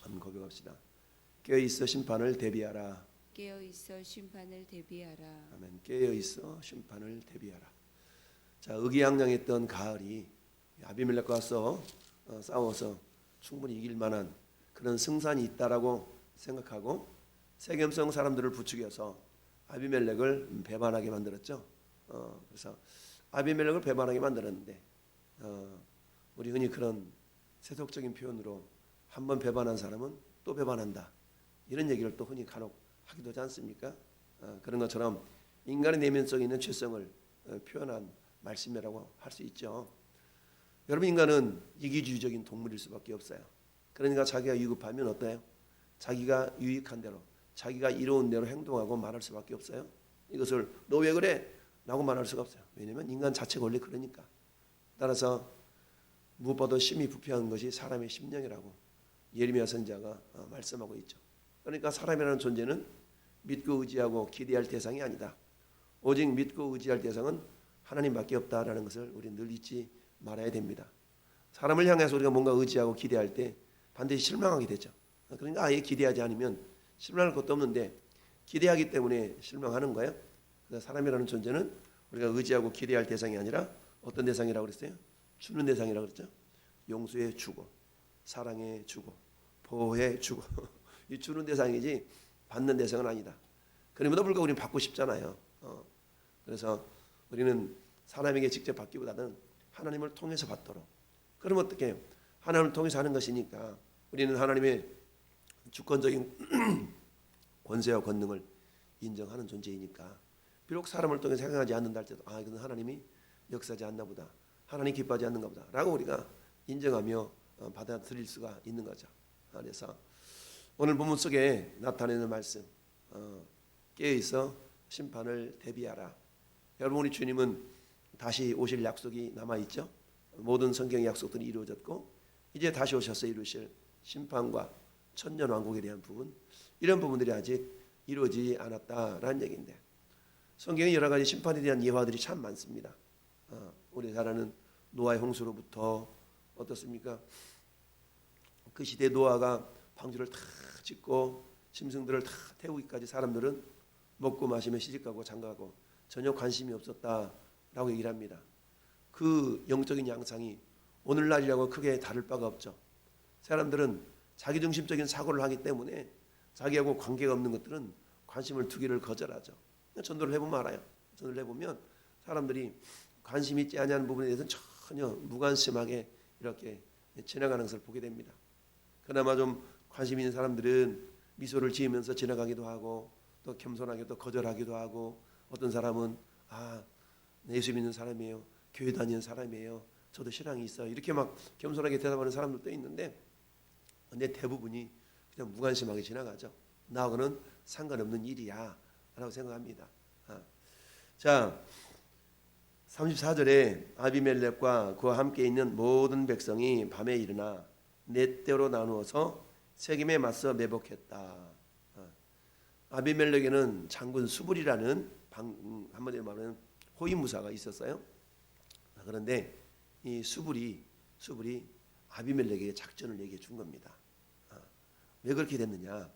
한번 고백합시다. 깨어있어 심판을 대비하라. 깨어있어 심판을 대비하라. 아멘. 깨어있어 심판을 대비하라. 자, 의기양양했던 가을이 아비멜렉과 싸워서 충분히 이길 만한 그런 승산이 있다라고 생각하고 세겜성 사람들을 부추겨서 아비멜렉을 배반하게 만들었죠. 그래서 아비멜렉을 배반하게 만들었는데 우리 흔히 그런 세속적인 표현으로 한번 배반한 사람은 또 배반한다, 이런 얘기를 또 흔히 간혹 하기도 하지 않습니까? 그런 것처럼 인간의 내면 속에 있는 죄성을 표현한 말씀이라고 할 수 있죠. 여러분, 인간은 이기주의적인 동물일 수밖에 없어요. 그러니까 자기가 위급하면 어때요? 자기가 유익한 대로, 자기가 이로운 대로 행동하고 말할 수밖에 없어요. 이것을 너 왜 그래? 라고 말할 수가 없어요. 왜냐하면 인간 자체가 원래 그러니까. 따라서 무엇보다 심히 부패한 것이 사람의 심령이라고 예레미야 선지자가 말씀하고 있죠. 그러니까 사람이라는 존재는 믿고 의지하고 기대할 대상이 아니다. 오직 믿고 의지할 대상은 하나님밖에 없다라는 것을 우리 늘 잊지 말아야 됩니다. 사람을 향해서 우리가 뭔가 의지하고 기대할 때 반드시 실망하게 되죠. 그러니까 아예 기대하지 않으면 실망할 것도 없는데 기대하기 때문에 실망하는 거예요. 그래서 사람이라는 존재는 우리가 의지하고 기대할 대상이 아니라 어떤 대상이라고 그랬어요? 주는 대상이라고 그랬죠. 용서해 주고 사랑해 주고 보호해 주고 이 주는 대상이지 받는 대상은 아니다. 그럼에도 불구하고 우리는 받고 싶잖아요. 그래서 우리는 사람에게 직접 받기보다는 하나님을 통해서 받도록. 그럼 어떻게 해요? 하나님을 통해서 하는 것이니까 우리는 하나님의 주권적인 권세와 권능을 인정하는 존재이니까 비록 사람을 통해서 행하지 않는다 할때도 이건 하나님이 역사하지 않나 보다, 하나님 기뻐하지 않는가 보다 라고 우리가 인정하며 받아들일 수가 있는 거죠. 그래서 오늘 본문 속에 나타내는 말씀, 깨어있어 심판을 대비하라. 여러분, 우리 주님은 다시 오실 약속이 남아있죠. 모든 성경의 약속들이 이루어졌고 이제 다시 오셔서 이루실 심판과 천년왕국에 대한 부분, 이런 부분들이 아직 이루어지지 않았다라는 얘기인데, 성경에 여러 가지 심판에 대한 예화들이 참 많습니다. 우리 잘 아는 노아의 홍수로부터 어떻습니까? 그 시대 노아가 방주를 다 짓고 짐승들을 다 태우기까지 사람들은 먹고 마시며 시집가고 장가가고 전혀 관심이 없었다라고 얘기를 합니다. 그 영적인 양상이 오늘날이라고 크게 다를 바가 없죠. 사람들은 자기중심적인 사고를 하기 때문에 자기하고 관계가 없는 것들은 관심을 두기를 거절하죠. 전도를 해보면 알아요. 전도를 해보면 사람들이 관심 있지 않은 부분에 대해서는 전혀 무관심하게 이렇게 지나가는 것을 보게 됩니다. 그나마 좀 관심 있는 사람들은 미소를 지으면서 지나가기도 하고 또 겸손하게 또 거절하기도 하고, 어떤 사람은 예수 믿는 사람이에요, 교회 다니는 사람이에요, 저도 신앙이 있어요, 이렇게 막 겸손하게 대답하는 사람들도 있는데, 근데 대부분이 그냥 무관심하게 지나가죠. 나하고는 상관없는 일이야 라고 생각합니다. 자, 34절에 아비멜렉과 그와 함께 있는 모든 백성이 밤에 일어나 네 떼로 나누어서 세겜에 맞서 매복했다. 아비멜렉에는 장군 수불이라는 한마디로 말하면 호위무사가 있었어요. 그런데 이 수불이 아비멜렉에게 작전을 얘기해 준 겁니다. 왜 그렇게 됐느냐?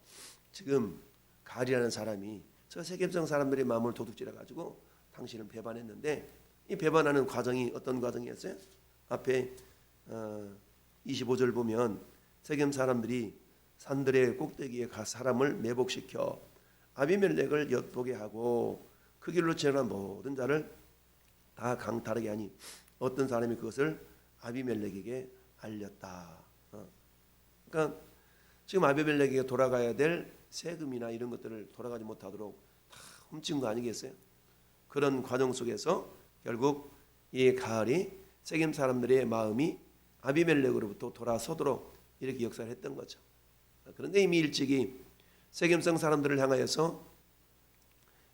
지금 가알이라는 사람이 저 세겜성 사람들의 마음을 도둑질해 가지고 당신을 배반했는데, 이 배반하는 과정이 어떤 과정이었어요? 앞에 25절 보면 세겜 사람들이 산들의 꼭대기에 가 사람을 매복시켜 아비멜렉을 엿보게 하고 그 길로 지나간 모든 자를 다 강탈하게 하니 어떤 사람이 그것을 아비멜렉에게 알렸다. 그러니까 지금 아비멜렉에게 돌아가야 될 세금이나 이런 것들을 돌아가지 못하도록 다 훔친 거 아니겠어요? 그런 과정 속에서 결국 이 가알이 세겜 사람들의 마음이 아비멜렉으로부터 돌아서도록 이렇게 역사를 했던 거죠. 그런데 이미 일찍이 세겜성 사람들을 향하여서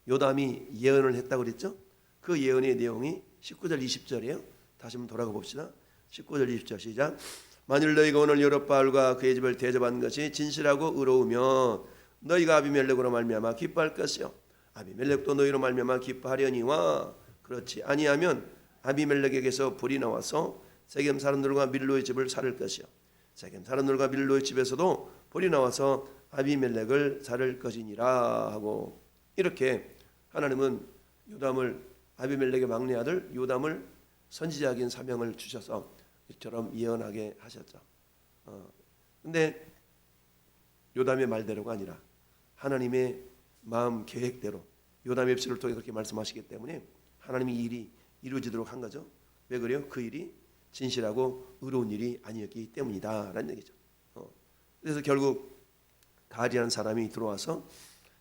요담이 예언을 했다고 그랬죠. 그 예언의 내용이 19절 20절이에요. 다시 한번 돌아가 봅시다. 19절 20절 시작. 만일 너희가 오늘 여룻바알과 그의 집을 대접한 것이 진실하고 의로우면 너희가 아비멜렉으로 말미암아 기뻐할 것이요 아비멜렉도 너희로 말미암아 기뻐하려니와 그렇지 아니하면 아비멜렉에게서 불이 나와서 세겜 사람들과 밀로의 집을 살을 것이요 세겜 사람들과 밀로의 집에서도 볼이 나와서 아비멜렉을 자를 것이니라 하고, 이렇게 하나님은 요담을, 아비멜렉의 막내 아들 요담을 선지자적인 사명을 주셔서 이처럼 예언하게 하셨죠. 근데 요담의 말대로가 아니라 하나님의 마음 계획대로 요담의 입술을 통해 그렇게 말씀하시기 때문에 하나님이 이 일이 이루어지도록 한 거죠. 왜 그래요? 그 일이 진실하고 의로운 일이 아니었기 때문이다 라는 얘기죠. 그래서 결국 가알이라는 사람이 들어와서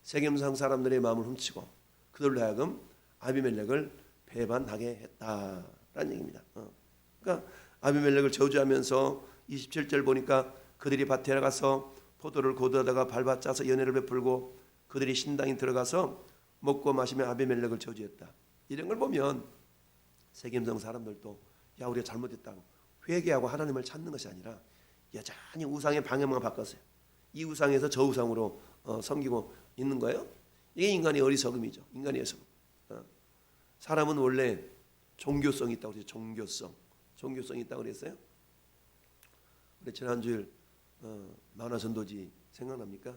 세겜성 사람들의 마음을 훔치고 그들로 하여금 아비멜렉을 배반하게 했다라는 얘기입니다. 그러니까 아비멜렉을 저주하면서 27절 보니까 그들이 밭에 나가서 포도를 고두하다가 밟아짜서 연회를 베풀고 그들이 신당에 들어가서 먹고 마시며 아비멜렉을 저주했다. 이런 걸 보면 세겜성 사람들도 야 우리가 잘못했다고 회개하고 하나님을 찾는 것이 아니라 여전히 우상의 방향만 바꿨어요. 이 우상에서 저 우상으로 섬기고 있는 거예요. 이게 인간의 어리석음이죠. 인간의 어리석음. 사람은 원래 종교성이 있다고 그랬어요. 종교성이 있다고 그랬어요. 우리 지난주일 만화전도지 생각납니까?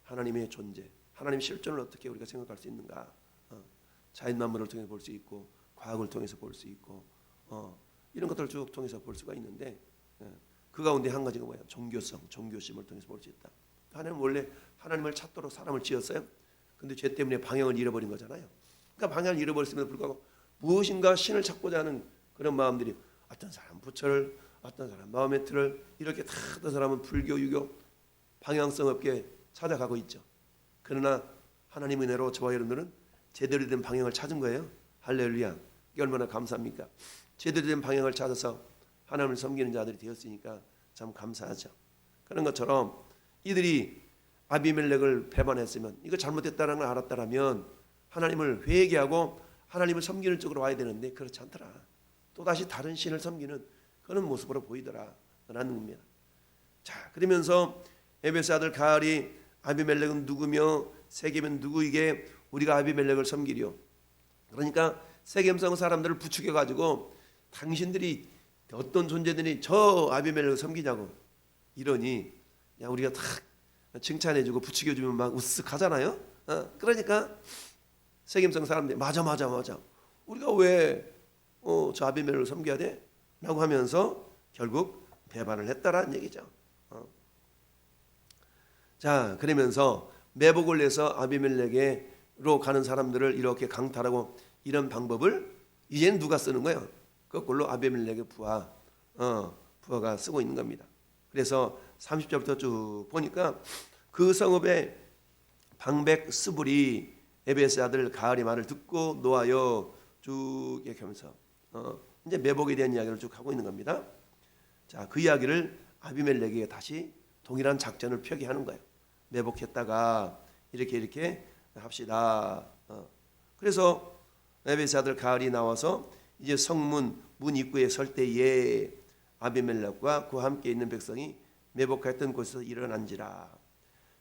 하나님의 존재, 하나님의 실존을 어떻게 우리가 생각할 수 있는가? 자연 만물을 통해서 볼 수 있고 과학을 통해서 볼 수 있고 이런 것들을 쭉 통해서 볼 수가 있는데 그 가운데 한 가지가 뭐야? 종교성, 종교심을 통해서 볼 수 있다. 하나님은 원래 하나님을 찾도록 사람을 지었어요. 근데 죄 때문에 방향을 잃어버린 거잖아요. 그러니까 방향을 잃어버렸음에도 불구하고 무엇인가 신을 찾고자 하는 그런 마음들이, 어떤 사람은 부처를, 어떤 사람은 마호메트를, 이렇게 다 어떤 사람은 불교, 유교 방향성 없게 찾아가고 있죠. 그러나 하나님의 은혜로 저와 여러분들은 제대로 된 방향을 찾은 거예요. 할렐루야. 이게 얼마나 감사합니까? 제대로 된 방향을 찾아서 하나님을 섬기는 자들이 되었으니까 참 감사하죠. 그런 것처럼 이들이 아비멜렉을 배반했으면, 이거 잘못됐다는 걸 알았다라면 하나님을 회개하고 하나님을 섬기는 쪽으로 와야 되는데 그렇지 않더라. 또다시 다른 신을 섬기는 그런 모습으로 보이더라 라는 겁니다. 자, 그러면서 에베스 아들 가알이 아비멜렉은 누구며 세겜은 누구이게 우리가 아비멜렉을 섬기리요. 그러니까 세겜성 사람들을 부추겨 가지고 당신들이 어떤 존재들이 저 아비멜렉을 섬기냐고 이러니 야 우리가 탁 칭찬해주고 부추겨주면 막 우쓱하잖아요. 그러니까 세겜성 사람들이 맞아 우리가 왜 저 아비멜렉을 섬겨야 돼? 라고 하면서 결국 배반을 했다라는 얘기죠. 자, 그러면서 매복을 내서 아비멜렉으로 가는 사람들을 이렇게 강탈하고 이런 방법을 이제는 누가 쓰는 거예요? 거꾸로 아비멜렉의 부하가 쓰고 있는 겁니다. 그래서 30절부터 쭉 보니까 그 성읍의 방백 스불이 에베스 아들 가알의 말을 듣고 노하여 쭉 이렇게 하면서 이제 매복에 대한 이야기를 쭉 하고 있는 겁니다. 자, 그 이야기를 아비멜렉에게 다시 동일한 작전을 펴게 하는 거예요. 매복했다가 이렇게 합시다. 그래서 에베스 아들 가알이 나와서 이제 성문 문 입구에 설 때에 아비멜렉과 그와 함께 있는 백성이 매복했던 곳에서 일어난지라.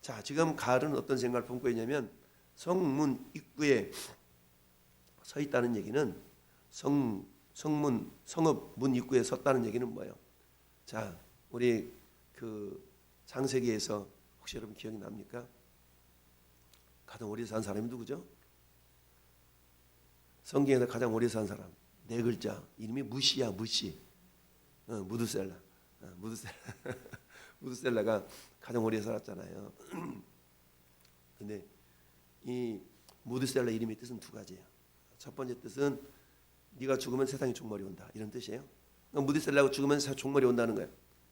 자, 지금 가알은 어떤 생각을 품고 있냐면 성문 입구에 서 있다는 얘기는 성문 성읍 문 입구에 섰다는 얘기는 뭐예요? 자, 우리 그 창세기에서 혹시 여러분 기억이 납니까? 가장 오래 산 사람이 누구죠? 성경에서 가장 오래 산 사람 네 글자 이름이 무시야. 무드셀라. 무드셀라가 가장 오래 살았잖아요. 근데 이 무드셀라 이름의 뜻은 두 가지예요. 첫 번째 뜻은 네가 죽으면 세상에 종말이 온다 이런 뜻이에요. 무드셀라가 죽으면 종말이 온다는 거예요.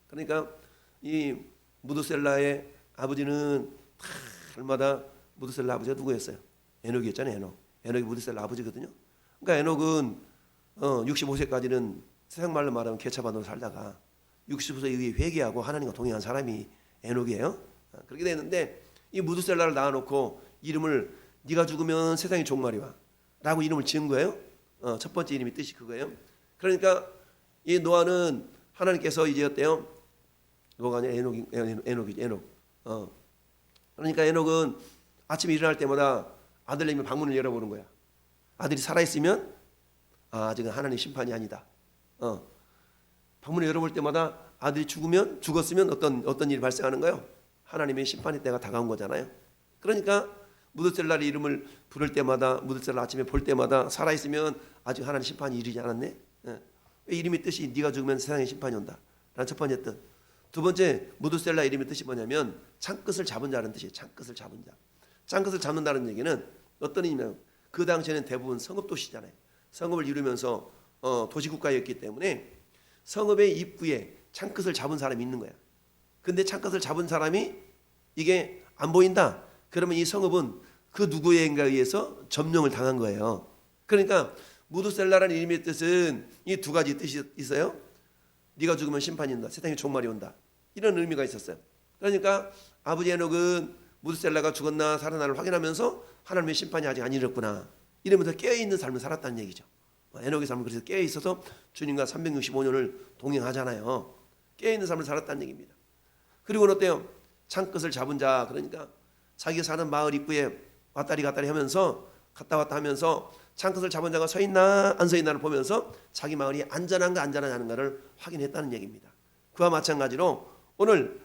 그러니까 이 무드셀라의 아버지는 달마다 무드셀라 아버지가 누구였어요? 에녹이었잖아요. 에녹이 무드셀라 아버지거든요. 그러니까 에녹은 65세까지는 세상 말로 말하면 개차반으로 살다가 65세 이후에 회개하고 하나님과 동행한 사람이 에녹이에요. 그렇게 됐는데 이 무드셀라를 낳아놓고 이름을 네가 죽으면 세상에 종말이 와 라고 이름을 지은 거예요. 첫 번째 이름이 뜻이 그거예요. 그러니까 이 노아는 하나님께서 이제 어때요? 노아가 아니라 에녹이지. 그러니까 에녹은 아침에 일어날 때마다 아들내미 방문을 열어보는 거야. 아들이 살아있으면 아직은 하나님 심판이 아니다. 방문을 열어볼 때마다 아들이 죽었으면 어떤 일이 발생하는 거예요? 하나님의 심판의 때가 다가온 거잖아요. 그러니까 무드셀라의 이름을 부를 때마다, 무드셀라 아침에 볼 때마다 살아있으면 아직 하나님 심판이 이르지 않았네. 왜 이름의 뜻이 네가 죽으면 세상에 심판이 온다 라는 첫 번째 뜻. 두 번째, 무드셀라 이름의 뜻이 뭐냐면 창끝을 잡은 자라는 뜻이에요. 창끝을 잡은 자. 창끝을 잡는다는 얘기는 어떤 의미냐면 그 당시에는 대부분 성읍도시잖아요. 성읍을 이루면서 도시국가였기 때문에 성읍의 입구에 창끝을 잡은 사람이 있는 거야. 근데 창끝을 잡은 사람이 이게 안 보인다. 그러면 이 성읍은 그 누구에게인가에 의해서 점령을 당한 거예요. 그러니까 무드셀라라는 이름의 뜻은 이 두 가지 뜻이 있어요. 네가 죽으면 심판이 온다. 세상에 종말이 온다. 이런 의미가 있었어요. 그러니까 아버지 에녹은 무드셀라가 죽었나 살아나를 확인하면서 하나님의 심판이 아직 안 이르렀구나 이러면서 깨어있는 삶을 살았다는 얘기죠. 에녹의 삶은 그래서 깨어있어서 주님과 365년을 동행하잖아요. 깨어있는 삶을 살았다는 얘기입니다. 그리고는 어때요? 창끝을 잡은 자, 그러니까 자기가 사는 마을 입구에 왔다리 갔다리 하면서 갔다 왔다 하면서 창끝을 잡은 자가 서 있나 안 서 있나를 보면서 자기 마을이 안전한가 안전하지 않은가를 확인했다는 얘기입니다. 그와 마찬가지로 오늘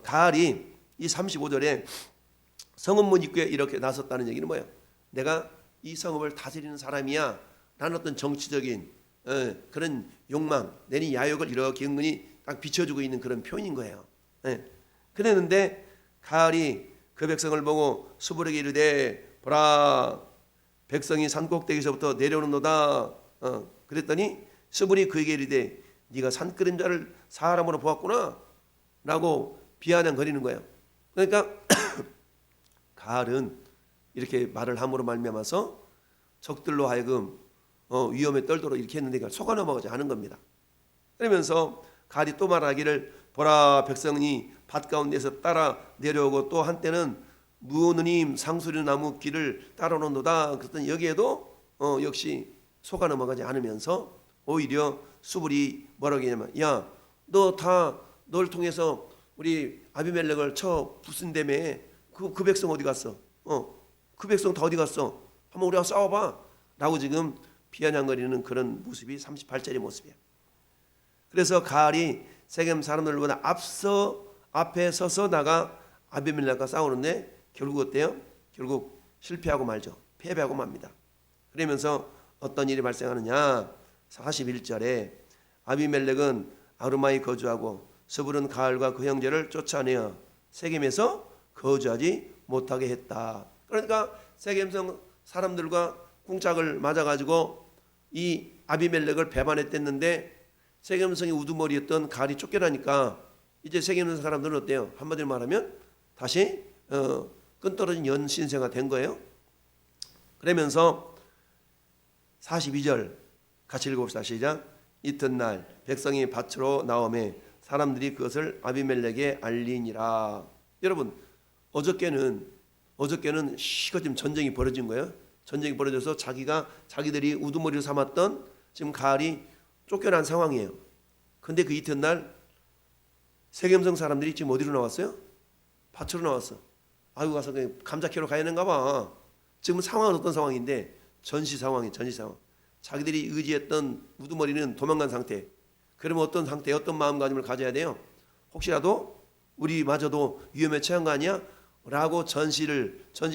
가알이 이 35절에 성읍문 입구에 이렇게 나섰다는 얘기는 뭐예요? 내가 이 성읍을 다스리는 사람이야 라는 어떤 정치적인 그런 욕망, 내니 야욕을 이렇게 은근히 딱 비춰주고 있는 그런 표현인 거예요. 그랬는데 가알이 그 백성을 보고 수불에게 이르되 보라 백성이 산꼭대기에서부터 내려오는도다. 그랬더니 수불이 그에게 이르되 네가 산그림자를 사람으로 보았구나 라고 비아냥거리는 거예요. 그러니까 가알은 이렇게 말을 함으로 말미암아서 적들로 하여금 위험에 떨도록 이렇게 했는데 속아 넘어가지 않은 겁니다. 그러면서 가알이 또 말하기를 보라 백성이 밭 가운데서 따라 내려오고 또 한때는 무느님 상수리 나무 길을 따라오는도다. 그랬더니 여기에도 역시 속아 넘어가지 않으면서 오히려 수불이 뭐라고 했냐면 야 너 다 널 통해서 우리 아비멜렉을 쳐 부순다며 그 백성 어디 갔어? 그 백성 다 어디 갔어? 한번 우리가 싸워봐 라고 지금 비아냥거리는 그런 모습이 38절의 모습이야. 그래서 가알이 세겜 사람들보다 앞에 서서 나가 아비멜렉과 싸우는데 결국 어때요? 결국 실패하고 말죠. 패배하고 맙니다. 그러면서 어떤 일이 발생하느냐? 41절에 아비멜렉은 아르마에 거주하고 스불은 가알과 그 형제를 쫓아내어 세겜에서 거주하지 못하게 했다. 그러니까 세겜성 사람들과 꿍짝을 맞아가지고 이 아비멜렉을 배반했댔는데 세겜성이 우두머리였던 가알이 쫓겨나니까 이제 세겜성 사람들은 어때요? 한마디로 말하면 다시 끈떨어진 연신세가 된 거예요. 그러면서 42절 같이 읽어봅시다. 시작. 이튿날 백성이 밭으로 나오매 사람들이 그것을 아비멜렉에 알리니라. 여러분 어저께는 지금 전쟁이 벌어진 거예요. 전쟁이 벌어져서 자기들이 우두머리로 삼았던 지금 가알이 쫓겨난 상황이에요. 근데 그 이튿날 세겜성 사람들이 지금 어디로 나왔어요? 밭으로 나왔어. 아이고 가서 감자 캐러 가야 되는가 봐. 지금 상황은 어떤 상황인데 전시 상황. 자기들이 의지했던 우두머리는 도망간 상태. 그러면 어떤 상태, 어떤 마음가짐을 가져야 돼요? 혹시라도 우리마저도 위험에 처한 거 아니야? 라고 전시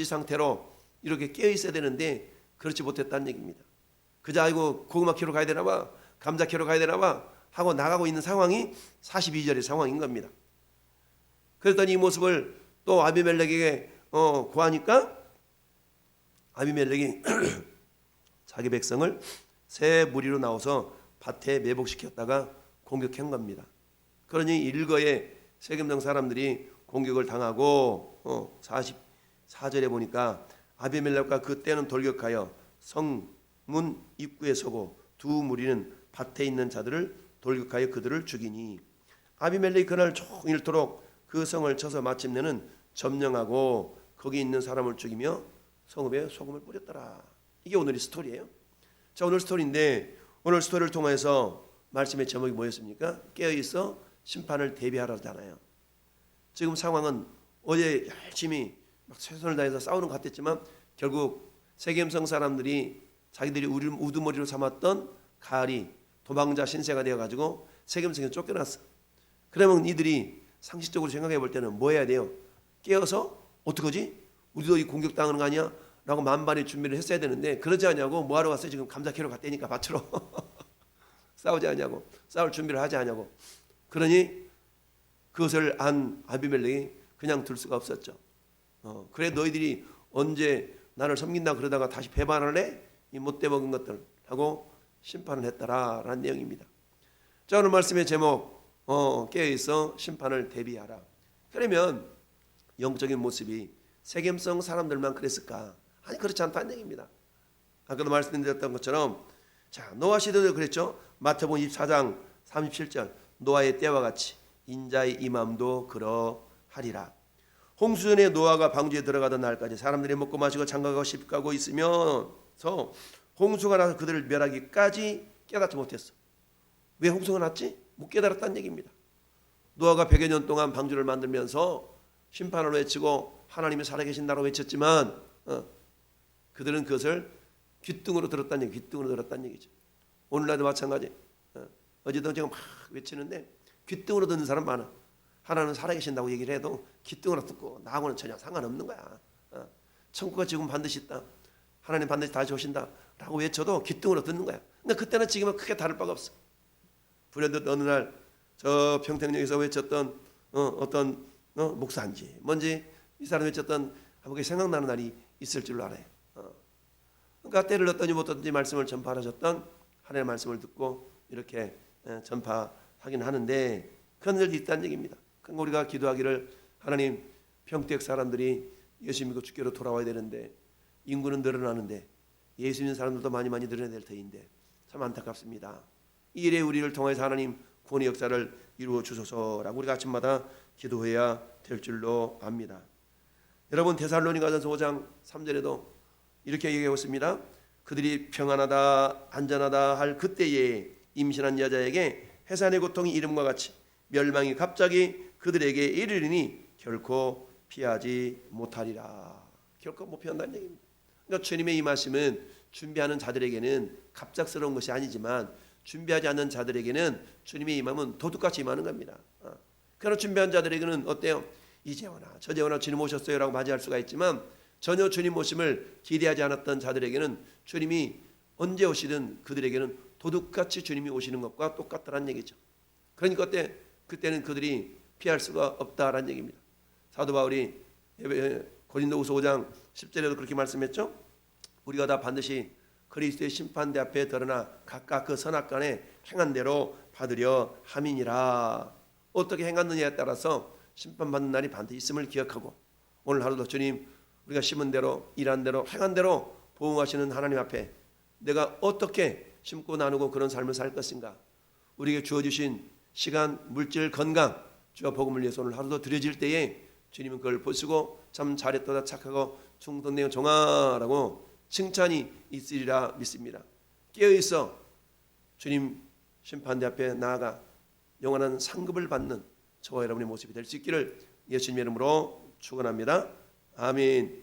상태로 이렇게 깨어 있어야 되는데 그렇지 못했다는 얘기입니다. 그저 아이고 고구마 캐러 가야 되나 봐, 감자 캐러 가야 되나 봐 하고 나가고 있는 상황이 42절의 상황인 겁니다. 그랬더니 이 모습을 또 아비멜렉에게 고하니까 아비멜렉이 자기 백성을 새 무리로 나와서 밭에 매복시켰다가 공격한 겁니다. 그러니 일거에 세겜성 사람들이 공격을 당하고 44절에 보니까 아비멜렉과 그때는 돌격하여 성문 입구에 서고 두 무리는 밭에 있는 자들을 돌격하여 그들을 죽이니 아비멜렉이 그날 종일토록 그 성을 쳐서 마침내는 점령하고 거기 있는 사람을 죽이며 성읍에 소금을 뿌렸더라. 이게 오늘의 스토리예요. 자, 오늘 스토리인데 오늘 스토리를 통해서 말씀의 제목이 뭐였습니까? 깨어있어 심판을 대비하라잖아요. 지금 상황은 어제 열심히 막 최선을 다해서 싸우는 것 같았지만 결국 세겜성 사람들이 자기들이 우두머리로 삼았던 가알이 도망자 신세가 되어가지고 세겜성에 쫓겨났어. 그러면 이들이 상식적으로 생각해 볼 때는 뭐 해야 돼요? 깨어서 어떡하지? 우리도 이 공격당하는 거 아니야? 라고 만반의 준비를 했어야 되는데 그러지 않냐고. 뭐하러 갔어요? 지금 감자 캐러 갔다니까 밭으로. 싸우지 않냐고. 싸울 준비를 하지 않냐고. 그러니 그것을 안 아비멜렉이 그냥 둘 수가 없었죠. 그래 너희들이 언제 나를 섬긴다 그러다가 다시 배반할래? 이 못돼 먹은 것들 하고 심판을 했다라는 내용입니다. 자, 오늘 말씀의 제목 깨어있어 심판을 대비하라. 그러면 영적인 모습이 세겜성 사람들만 그랬을까? 아니 그렇지 않다는 얘기입니다. 아까도 말씀드렸던 것처럼 자 노아 시대도 그랬죠. 마태복음 24장 37절 노아의 때와 같이 인자의 임함도 그러하리라. 홍수전에 노아가 방주에 들어가던 날까지 사람들이 먹고 마시고 장가가고 시집가고 있으면서 홍수가 나서 그들을 멸하기까지 깨닫지 못했어. 왜 홍수가 났지? 못 깨달았다는 얘기입니다. 노아가 100여 년 동안 방주를 만들면서 심판을 외치고 하나님이 살아계신다고 외쳤지만 그들은 그것을 귓등으로 들었다는 얘기, 귓등으로 들었다는 얘기죠. 오늘날도 마찬가지. 어제도 제가 막 외치는데 귓등으로 듣는 사람 많아. 하나는 살아계신다고 얘기를 해도 귓등으로 듣고 나하고는 전혀 상관없는 거야. 천국가 지금 반드시 있다. 하나님 반드시 다시 오신다 라고 외쳐도 귓등으로 듣는 거야. 근데 그때는 지금은 크게 다를 바가 없어. 불현듯 어느 날 저 평택역에서 외쳤던 어떤 목사인지 뭔지 이 사람 외쳤던 아무게 생각나는 날이 있을 줄로 알아요. 그러니까 때를 얻든지 못 얻든지 말씀을 전파하셨던 하나님의 말씀을 듣고 이렇게 전파하긴 하는데 그런 일도 있다는 얘기입니다. 그러니까 우리가 기도하기를 하나님 평택 사람들이 예수 믿고 주께로 돌아와야 되는데 인구는 늘어나는데 예수 믿는 사람들도 많이 늘어나야 될 터인데 참 안타깝습니다. 이 일에 우리를 통해서 하나님 구원의 역사를 이루어 주소서라고 우리가 아침마다 기도해야 될 줄로 압니다. 여러분 데살로니가전서 5장 3절에도 이렇게 얘기하고 있습니다. 그들이 평안하다 안전하다 할 그때에 임신한 여자에게 해산의 고통이 이름과 같이 멸망이 갑자기 그들에게 이르리니 결코 피하지 못하리라. 결코 못 피한다는 얘기입니다. 그러니까 주님의 임하심은 준비하는 자들에게는 갑작스러운 것이 아니지만 준비하지 않는 자들에게는 주님의 임함은 도둑같이 임하는 겁니다. 그러나 준비한 자들에게는 어때요? 이제 오나 저제 오나 주님 오셨어요 라고 맞이할 수가 있지만 전혀 주님 오심을 기대하지 않았던 자들에게는 주님이 언제 오시든 그들에게는 도둑같이 주님이 오시는 것과 똑같다는 얘기죠. 그러니까 그때는 그들이 피할 수가 없다라는 얘기입니다. 사도 바울이 고린도후서 5장 10절에도 그렇게 말씀했죠. 우리가 다 반드시 그리스도의 심판대 앞에 드러나 각각 그 선악간에 행한 대로 받으려 함이니라. 어떻게 행하느냐에 따라서 심판받는 날이 반드시 있음을 기억하고 오늘 하루도 주님 우리가 심은 대로 일한 대로 행한 대로 보응하시는 하나님 앞에 내가 어떻게 심고 나누고 그런 삶을 살 것인가. 우리에게 주어주신 시간, 물질, 건강 주와 복음을 위해서 오늘 하루도 드려질 때에 주님은 그걸 보시고 참 잘했다 착하고 충성된 종아라고 칭찬이 있으리라 믿습니다. 깨어있어 주님 심판대 앞에 나아가 영원한 상급을 받는 저와 여러분의 모습이 될 수 있기를 예수님의 이름으로 축원합니다. 아멘.